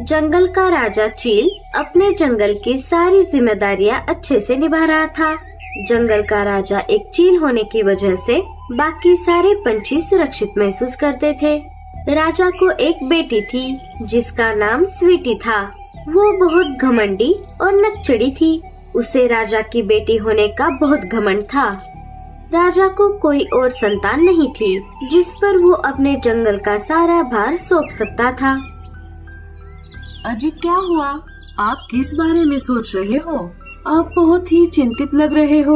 जंगल का राजा चील अपने जंगल की सारी जिम्मेदारियां अच्छे से निभा रहा था। जंगल का राजा एक चील होने की वजह से बाकी सारे पंछी सुरक्षित महसूस करते थे। राजा को एक बेटी थी जिसका नाम स्वीटी था। वो बहुत घमंडी और नकचड़ी थी। उसे राजा की बेटी होने का बहुत घमंड था। राजा को कोई और संतान नहीं थी जिस पर वो अपने जंगल का सारा भार सौंप सकता था। अजी क्या हुआ? आप किस बारे में सोच रहे हो? आप बहुत ही चिंतित लग रहे हो।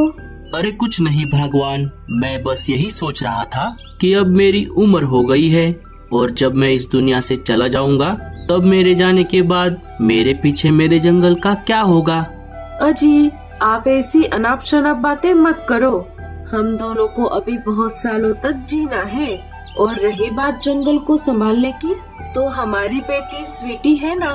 अरे कुछ नहीं भगवान, मैं बस यही सोच रहा था कि अब मेरी उम्र हो गई है और जब मैं इस दुनिया से चला जाऊंगा तब मेरे जाने के बाद मेरे पीछे मेरे जंगल का क्या होगा। अजी आप ऐसी अनाप शनाप बातें मत करो। हम दोनों को अभी बहुत सालों तक जीना है और रही बात जंगल को संभालने की, तो हमारी बेटी स्वीटी है ना,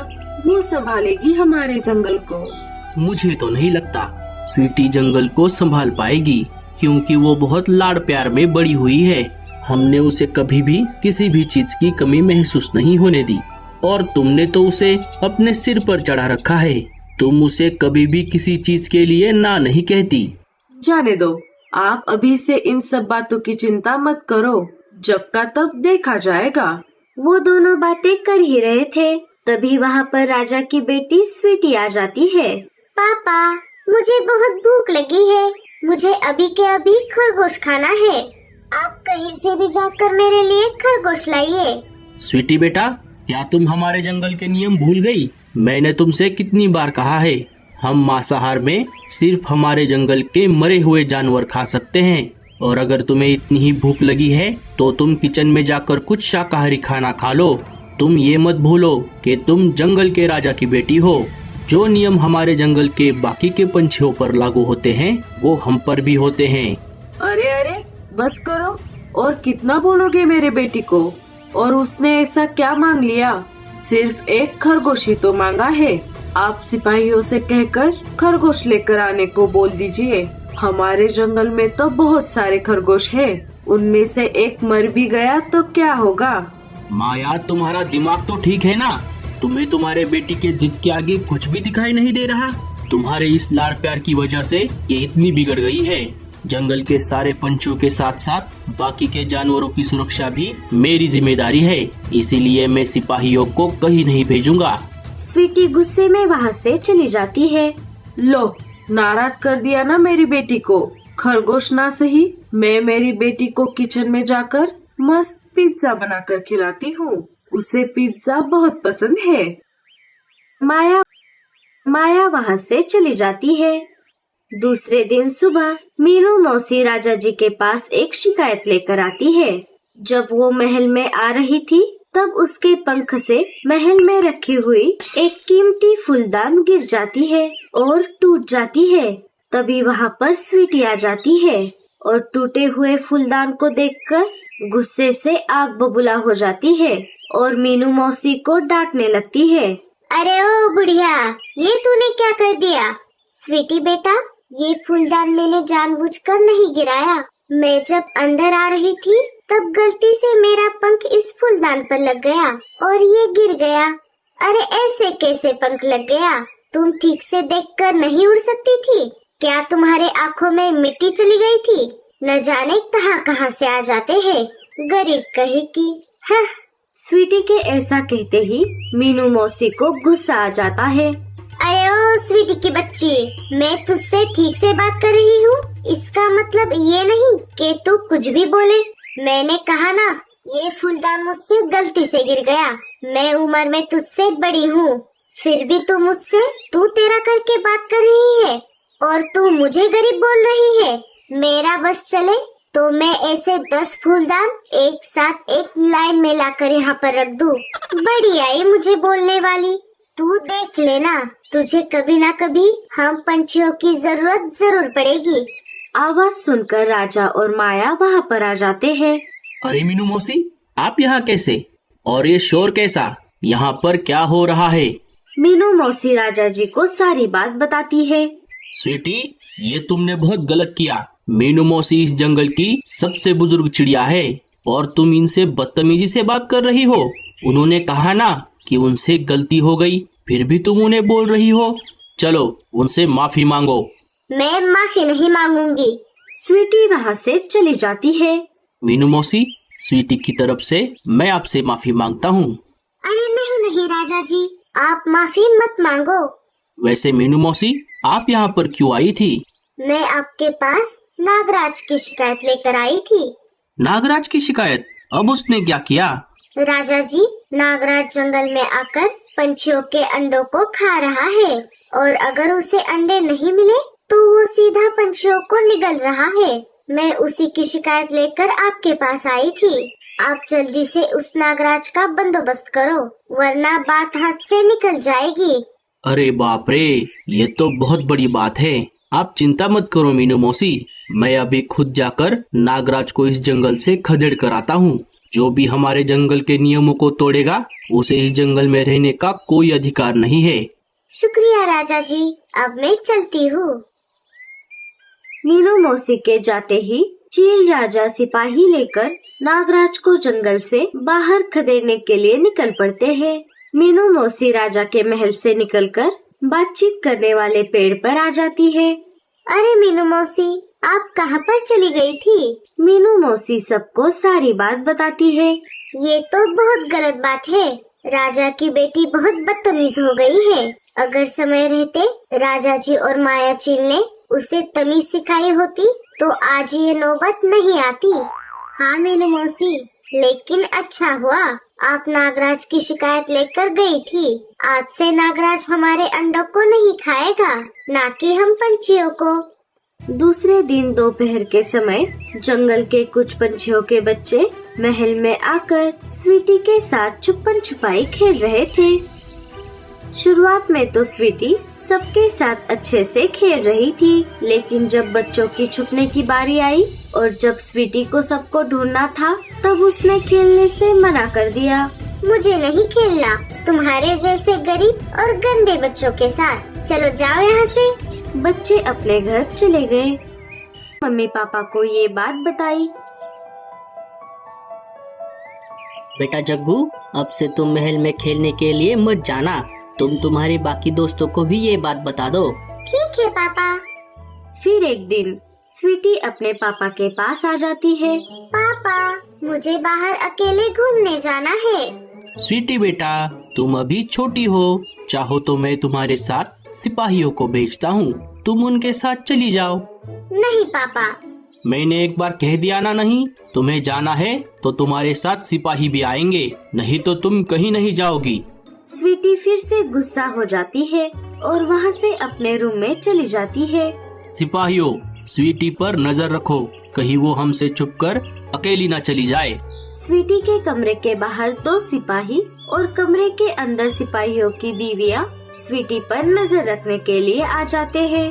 वो संभालेगी हमारे जंगल को। मुझे तो नहीं लगता स्वीटी जंगल को संभाल पाएगी, क्योंकि वो बहुत लाड़ प्यार में बड़ी हुई है। हमने उसे कभी भी किसी भी चीज की कमी महसूस नहीं होने दी और तुमने तो उसे अपने सिर पर चढ़ा रखा है। तुम उसे कभी भी किसी चीज के लिए ना नहीं कहती। जाने दो, आप अभी से इन सब बातों की चिंता मत करो, जब का तब देखा जाएगा। वो दोनों बातें कर ही रहे थे, तभी वहाँ पर राजा की बेटी स्वीटी आ जाती है। पापा, मुझे बहुत भूख लगी है। मुझे अभी के अभी खरगोश खाना है। आप कहीं से भी जाकर मेरे लिए खरगोश लाइए। स्वीटी बेटा, क्या तुम हमारे जंगल के नियम भूल गई? मैंने तुमसे कितनी बार कहा है, हम मांसाहार में सिर्फ हमारे जंगल के मरे हुए जानवर खा सकते हैं। और अगर तुम्हें इतनी ही भूख लगी है तो तुम किचन में जाकर कुछ शाकाहारी खाना खा लो। तुम ये मत भूलो कि तुम जंगल के राजा की बेटी हो। जो नियम हमारे जंगल के बाकी के पंछियों पर लागू होते हैं वो हम पर भी होते हैं। अरे अरे बस करो, और कितना बोलोगे मेरे बेटी को? और उसने ऐसा क्या मांग लिया? सिर्फ एक खरगोश ही तो मांगा है। आप सिपाहियों से कहकर खरगोश लेकर आने को बोल दीजिए। हमारे जंगल में तो बहुत सारे खरगोश हैं। उनमें से एक मर भी गया तो क्या होगा? माया, तुम्हारा दिमाग तो ठीक है ना? तुम्हें तुम्हारे बेटी के जिद के आगे कुछ भी दिखाई नहीं दे रहा? तुम्हारे इस लाड़ प्यार की वजह से ये इतनी बिगड़ गई है। जंगल के सारे पंछियों के साथ साथ बाकी के जानवरों की सुरक्षा भी मेरी जिम्मेदारी है, इसीलिए मैं सिपाहियों को कहीं नहीं भेजूंगा। स्वीटी गुस्से में वहाँ से चली जाती है। लो, नाराज कर दिया ना मेरी बेटी को। खरगोश ना सही, मैं मेरी बेटी को किचन में जाकर मस्त पिज्जा बनाकर खिलाती हूँ। उसे पिज्जा बहुत पसंद है। माया वहाँ से चली जाती है। दूसरे दिन सुबह मीनू मौसी राजा जी के पास एक शिकायत लेकर आती है। जब वो महल में आ रही थी तब उसके पंख से महल में रखी हुई एक कीमती फूलदान गिर जाती है और टूट जाती है। तभी वहाँ पर स्वीटी आ जाती है और टूटे हुए फूलदान को देखकर गुस्से से आग बबूला हो जाती है और मीनू मौसी को डांटने लगती है। अरे ओ बुढ़िया, ये तूने क्या कर दिया? स्वीटी बेटा, ये फूलदान मैंने जानबूझकर नहीं गिराया। मैं जब अंदर आ रही थी तब गलती से मेरा पंख इस फूलदान पर लग गया और ये गिर गया। अरे ऐसे कैसे पंख लग गया? तुम ठीक से देखकर नहीं उड़ सकती थी क्या? तुम्हारे आँखों में मिट्टी चली गई थी? न जाने कहां से आ जाते हैं, गरीब कहे की। हाँ। स्वीटी के ऐसा कहते ही मीनू मौसी को गुस्सा आ जाता है। अरे ओ स्वीटी की बच्ची, मैं तुझसे ठीक से बात कर रही हूँ। इसका मतलब ये नहीं कि तू कुछ भी बोले। मैंने कहा ना, ये फूलदान मुझसे गलती से गिर गया। मैं उम्र में तुझसे बड़ी हूँ, फिर भी तू मुझसे तू तेरा करके बात कर रही है और तू मुझे गरीब बोल रही है। मेरा बस चले तो मैं ऐसे 10 फूलदान एक साथ एक लाइन में लाकर यहाँ पर रख दूँ। बड़ी आई मुझे बोलने वाली। तू देख लेना, तुझे कभी ना कभी हम पंछियों की जरूरत जरूर पड़ेगी। आवाज सुनकर राजा और माया वहाँ पर आ जाते हैं। अरे मीनू मौसी, आप यहाँ कैसे? और ये शोर कैसा? यहाँ पर क्या हो रहा है? मीनू मौसी राजा जी को सारी बात बताती है। स्वीटी, ये तुमने बहुत गलत किया। मीनू मौसी इस जंगल की सबसे बुजुर्ग चिड़िया है और तुम इनसे बदतमीजी से बात कर रही हो। उन्होंने कहा ना कि उनसे गलती हो गई, फिर भी तुम उन्हें बोल रही हो। चलो उनसे माफी मांगो। मैं माफी नहीं मांगूंगी। स्वीटी वहाँ से चली जाती है। मीनू मौसी, स्वीटी की तरफ से मैं आपसे माफी मांगता हूँ। अरे नहीं नहीं राजा जी, आप माफी मत मांगो। वैसे मीनू मौसी, आप यहाँ पर क्यों आई थी? मैं आपके पास नागराज की शिकायत लेकर आई थी। नागराज की शिकायत? अब उसने क्या किया? राजा जी, नागराज जंगल में आकर पंछियों के अंडों को खा रहा है और अगर उसे अंडे नहीं मिले तो वो सीधा पंछियों को निगल रहा है। मैं उसी की शिकायत लेकर आपके पास आई थी। आप जल्दी से उस नागराज का बंदोबस्त करो, वरना बात हाथ से निकल जाएगी। अरे बाप रे, ये तो बहुत बड़ी बात है। आप चिंता मत करो मीनू मौसी, मैं अभी खुद जाकर नागराज को इस जंगल से खदेड़ कर आता हूँ। जो भी हमारे जंगल के नियमों को तोड़ेगा उसे इस जंगल में रहने का कोई अधिकार नहीं है। शुक्रिया राजा जी, अब मैं चलती हूँ। मीनू मौसी के जाते ही चील राजा सिपाही लेकर नागराज को जंगल से बाहर खदेड़ने के लिए निकल पड़ते हैं। मीनू मौसी राजा के महल से निकलकर बातचीत करने वाले पेड़ पर आ जाती है। अरे मीनू मौसी, आप कहाँ पर चली गई थी? मीनू मौसी सबको सारी बात बताती है। ये तो बहुत गलत बात है। राजा की बेटी बहुत बदतमीज हो गई है। अगर समय रहते राजा जी और माया चील ने उसे तमीज सिखाई होती तो आज ये नौबत नहीं आती। हाँ मीनू मौसी, लेकिन अच्छा हुआ आप नागराज की शिकायत लेकर गई थी। आज से नागराज हमारे अंडों को नहीं खाएगा, ना कि हम पंछियों को। दूसरे दिन दोपहर के समय जंगल के कुछ पंछियों के बच्चे महल में आकर स्वीटी के साथ छुपन छुपाई खेल रहे थे। शुरुआत में तो स्वीटी सबके साथ अच्छे से खेल रही थी, लेकिन जब बच्चों की छुपने की बारी आई और जब स्वीटी को सबको ढूंढना था, तब उसने खेलने से मना कर दिया। मुझे नहीं खेलना तुम्हारे जैसे गरीब और गंदे बच्चों के साथ। चलो जाओ यहाँ से। बच्चे अपने घर चले गए। मम्मी पापा को ये बात बताई। बेटा जग्गू, अब से तुम महल में खेलने के लिए मत जाना। तुम तुम्हारे बाकी दोस्तों को भी ये बात बता दो। ठीक है पापा। फिर एक दिन स्वीटी अपने पापा के पास आ जाती है। पापा, मुझे बाहर अकेले घूमने जाना है। स्वीटी बेटा, तुम अभी छोटी हो, चाहो तो मैं तुम्हारे साथ सिपाहियों को भेजता हूँ, तुम उनके साथ चली जाओ। नहीं पापा। मैंने एक बार कह दिया ना, नहीं तुम्हें जाना है तो तुम्हारे साथ सिपाही भी आएंगे, नहीं तो तुम कहीं नहीं जाओगी। स्वीटी फिर से गुस्सा हो जाती है और वहाँ से अपने रूम में चली जाती है। सिपाहियों, स्वीटी पर नजर रखो, कहीं वो हमसे छुपकर अकेली न चली जाए। स्वीटी के कमरे के बाहर 2 सिपाही और कमरे के अंदर सिपाहियों की बीवियाँ स्वीटी पर नजर रखने के लिए आ जाते हैं।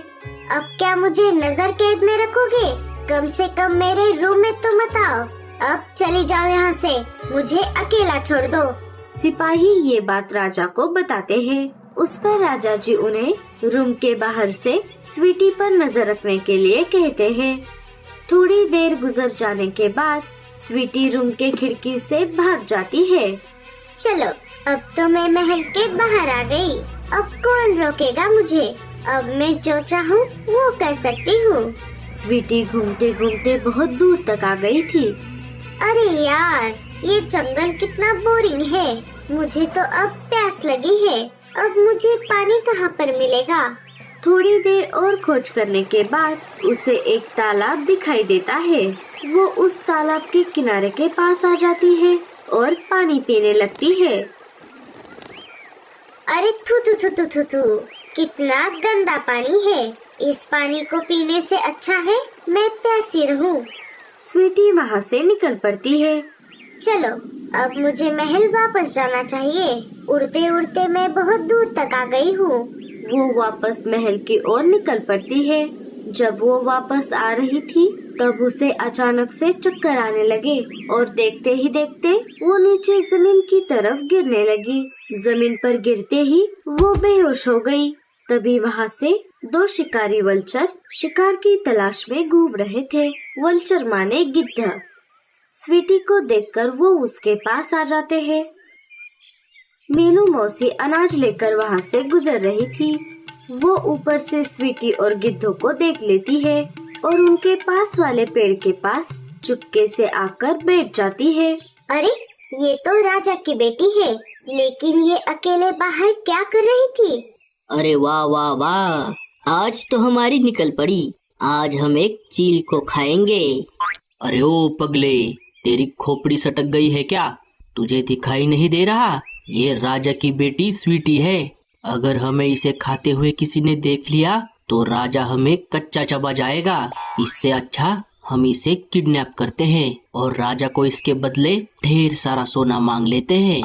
अब क्या मुझे नजर कैद में रखोगे? कम से कम मेरे रूम में तो मत आओ। अब चली जाओ यहाँ से, मुझे अकेला छोड़ दो। सिपाही ये बात राजा को बताते हैं। उस पर राजा जी उन्हें रूम के बाहर से स्वीटी पर नजर रखने के लिए कहते हैं। थोड़ी देर गुजर जाने के बाद स्वीटी रूम के खिड़की से भाग जाती है। चलो, अब तो मैं महल के बाहर आ गई। अब कौन रोकेगा मुझे? अब मैं जो चाहूँ वो कर सकती हूँ। स्वीटी घूमते घूमते बहुत दूर तक आ गई थी। अरे यार, ये जंगल कितना बोरिंग है। मुझे तो अब प्यास लगी है। अब मुझे पानी कहाँ पर मिलेगा? थोड़ी देर और खोज करने के बाद उसे एक तालाब दिखाई देता है। वो उस तालाब के किनारे के पास आ जाती है और पानी पीने लगती है। अरे थू थू थू थू थू थू, कितना गंदा पानी है। इस पानी को पीने से अच्छा है मैं प्यासी रहूं। स्वीटी वहाँ से निकल पड़ती है। चलो, अब मुझे महल वापस जाना चाहिए। उड़ते उड़ते मैं बहुत दूर तक आ गई हूँ। वो वापस महल की ओर निकल पड़ती है। जब वो वापस आ रही थी तब उसे अचानक से चक्कर आने लगे और देखते ही देखते वो नीचे जमीन की तरफ गिरने लगी। जमीन पर गिरते ही वो बेहोश हो गई। तभी वहाँ से 2 शिकारी वल्चर शिकार की तलाश में घूम रहे थे। वल्चर माने गिद्ध। स्वीटी को देखकर वो उसके पास आ जाते हैं। मीनू मौसी अनाज लेकर वहाँ से गुजर रही थी। वो ऊपर से स्वीटी और गिद्धो को देख लेती है और उनके पास वाले पेड़ के पास चुपके से आकर बैठ जाती है। अरे ये तो राजा की बेटी है, लेकिन ये अकेले बाहर क्या कर रही थी? अरे वाह वाह वाह, आज तो हमारी निकल पड़ी। आज हम एक चील को खाएंगे। अरे ओ पगले, तेरी खोपड़ी सटक गई है क्या? तुझे दिखाई नहीं दे रहा? ये राजा की बेटी स्वीटी है। अगर हमें इसे खाते हुए किसी ने देख लिया तो राजा हमें कच्चा चबा जाएगा। इससे अच्छा हम इसे किडनैप करते हैं और राजा को इसके बदले ढेर सारा सोना मांग लेते हैं।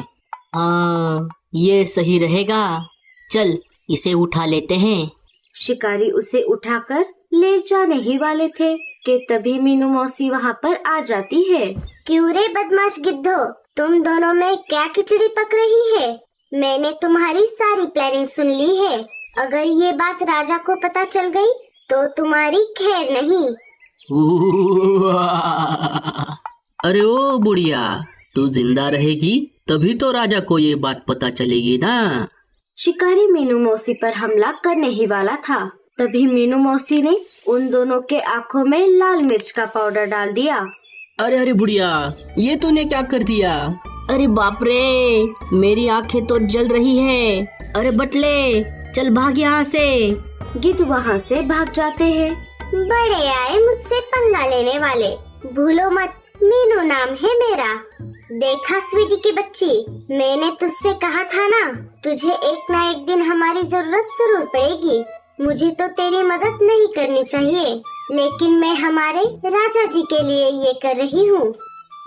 हाँ, ये सही रहेगा। चल इसे उठा लेते हैं। शिकारी उसे उठाकर ले जाने ही वाले थे कि तभी मीनू मौसी वहाँ पर आ जाती है। क्यों रे बदमाश गिद्धो, तुम दोनों में क्या खिचड़ी पक रही है? मैंने तुम्हारी सारी प्लानिंग सुन ली है। अगर ये बात राजा को पता चल गई तो तुम्हारी खैर नहीं। अरे ओ बुढ़िया, तू जिंदा रहेगी तभी तो राजा को ये बात पता चलेगी ना। शिकारी मीनू मौसी पर हमला करने ही वाला था, तभी मीनू मौसी ने उन दोनों के आंखों में लाल मिर्च का पाउडर डाल दिया। अरे अरे बुढ़िया, ये तूने क्या कर दिया? अरे बाप रे, मेरी आंखें तो जल रही है। अरे बटले, चल भाग यहाँ से। गिद्ध वहाँ से भाग जाते हैं। बड़े आए मुझसे पंगा लेने वाले। भूलो मत, मीनू नाम है मेरा। देखा स्वीटी की बच्ची, मैंने तुझसे कहा था ना, तुझे एक ना एक दिन हमारी जरूरत जरूर पड़ेगी। मुझे तो तेरी मदद नहीं करनी चाहिए, लेकिन मैं हमारे राजा जी के लिए ये कर रही हूँ।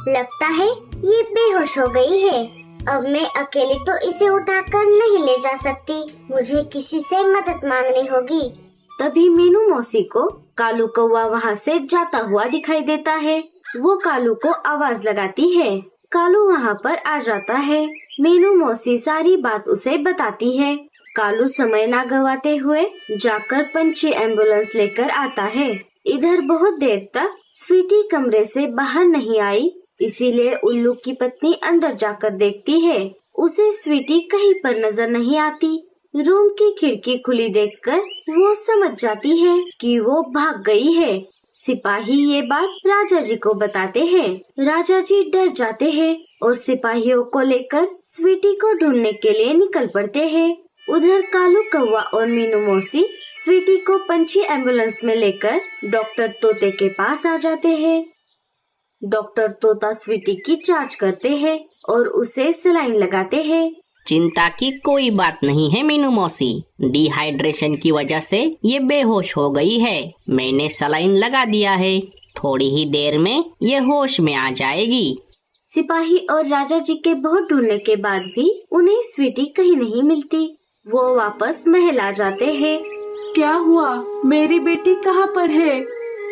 लगता है ये बेहोश हो गई है। अब मैं अकेली तो इसे उठाकर नहीं ले जा सकती, मुझे किसी से मदद मांगनी होगी। तभी मीनू मौसी को कालू कौवा वहाँ से जाता हुआ दिखाई देता है। वो कालू को आवाज लगाती है। कालू वहाँ पर आ जाता है। मीनू मौसी सारी बात उसे बताती है। कालू समय ना गवाते हुए जाकर पंछी एम्बुलेंस लेकर आता है। इधर बहुत देर तक स्वीटी कमरे से बाहर नहीं आई, इसीलिए उल्लू की पत्नी अंदर जाकर देखती है। उसे स्वीटी कहीं पर नजर नहीं आती। रूम की खिड़की खुली देखकर वो समझ जाती है कि वो भाग गई है। सिपाही ये बात राजा जी को बताते हैं। राजा जी डर जाते हैं और सिपाहियों को लेकर स्वीटी को ढूंढने के लिए निकल पड़ते हैं। उधर कालू कौवा और मीनू मौसी स्वीटी को पंछी एम्बुलेंस में लेकर डॉक्टर तोते के पास आ जाते हैं। डॉक्टर तोता स्वीटी की जांच करते हैं और उसे सलाइन लगाते हैं। चिंता की कोई बात नहीं है मीनू मौसी, डिहाइड्रेशन की वजह से ये बेहोश हो गई है। मैंने सलाइन लगा दिया है, थोड़ी ही देर में ये होश में आ जाएगी। सिपाही और राजा जी के बहुत ढूंढने के बाद भी उन्हें स्वीटी कहीं नहीं मिलती। वो वापस महल आ जाते हैं। क्या हुआ? मेरी बेटी कहाँ पर है?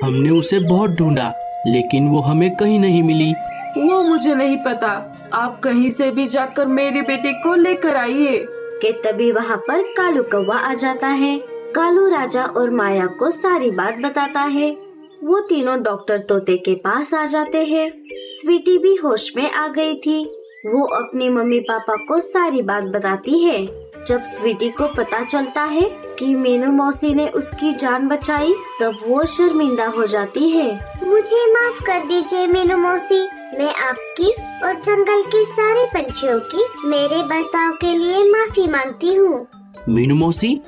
हमने उसे बहुत ढूंढा, लेकिन वो हमें कहीं नहीं मिली। वो मुझे नहीं पता। आप कहीं से भी जाकर मेरी बेटी को लेकर आइए। कि तभी वहाँ पर कालू कौवा आ जाता है। कालू राजा और माया को सारी बात बताता है। वो तीनों डॉक्टर तोते के पास आ जाते हैं। स्वीटी भी होश में आ गई थी। वो अपनी मम्मी पापा को सारी बात बताती है। जब स्वीटी को पता चलता है कि मीनू मौसी ने उसकी जान बचाई, तब वो शर्मिंदा हो जाती है। मुझे माफ कर दीजिए मीनू मौसी, मैं आपकी और जंगल के सारे पंछियों की मेरे बर्ताव के लिए माफी मांगती हूँ। मीनू मौसी,